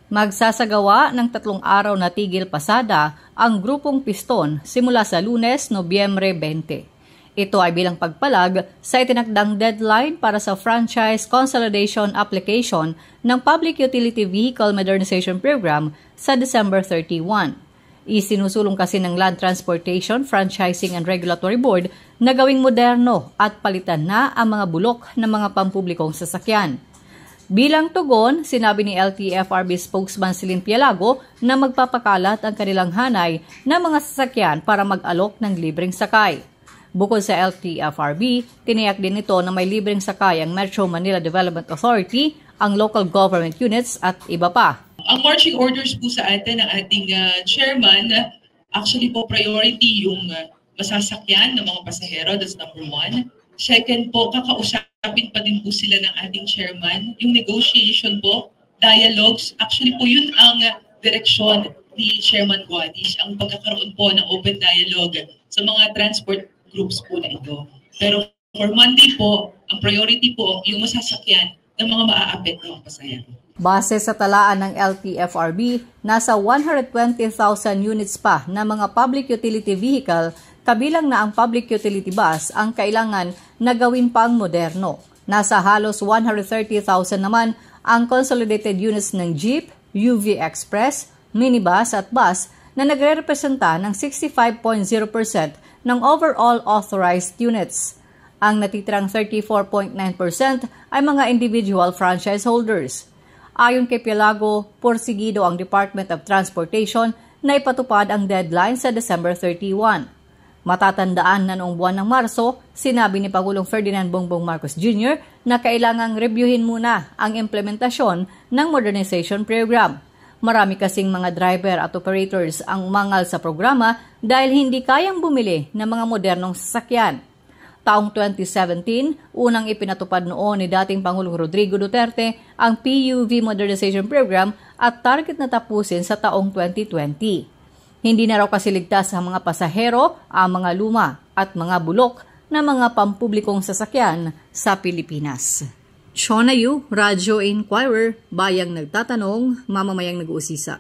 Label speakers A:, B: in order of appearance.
A: Magsasagawa ng 3 araw na tigil pasada ang grupong Piston simula sa Lunes, Nobyembre 20. Ito ay bilang pagpalag sa itinakdang deadline para sa franchise consolidation application ng Public Utility Vehicle Modernization Program sa December 31. Isinusulong kasi ng Land Transportation, Franchising and Regulatory Board na gawing moderno at palitan na ang mga bulok ng mga pampublikong sasakyan. Bilang tugon, sinabi ni LTFRB spokesman Celine Pialago na magpapakalat ang kanilang hanay ng mga sasakyan para mag-alok ng libreng sakay. Bukod sa LTFRB, tiniyak din nito na may libreng sakay ang Metro Manila Development Authority, ang local government units at iba pa.
B: Ang marching orders po sa atin ng ating chairman, actually po priority yung masasakyan ng mga pasahero, that's number 1. Second po, kakausapin pa din po sila ng ating chairman. Yung negotiation po, dialogues, actually po yun ang direksyon ni Chairman Guadis, ang pagkakaroon po ng open dialogue sa mga transport groups po na ito. Pero for Monday po, ang priority po yung masasakyan ng mga maaapit ng pasahero.
A: Base sa talaan ng LTFRB, nasa 120,000 units pa na mga public utility vehicle, kabilang na ang public utility bus, ang kailangan na gawin pang moderno. Nasa halos 130,000 naman ang consolidated units ng jeep, UV Express, minibus at bus na nagre-representa ng 65.0% ng overall authorized units. Ang natitirang 34.9% ay mga individual franchise holders. Ayon kay Pialago, porsigido ang Department of Transportation na ipatupad ang deadline sa December 31. Matatandaan na noong buwan ng Marso, sinabi ni Pangulong Ferdinand Bongbong Marcos Jr. na kailangang reviewin muna ang implementasyon ng modernization program. Marami kasing mga driver at operators ang umangal sa programa dahil hindi kayang bumili ng mga modernong sasakyan. Taong 2017, unang ipinatupad noon ni dating Pangulong Rodrigo Duterte ang PUV Modernization Program at target na tapusin sa taong 2020. Hindi na raw kasi ligtas sa mga pasahero ang mga luma at mga bulok na mga pampublikong sasakyan sa Pilipinas. Shona Yu, Radyo Inquirer, bayang nagtatanong, mamamayang nag-uusisa.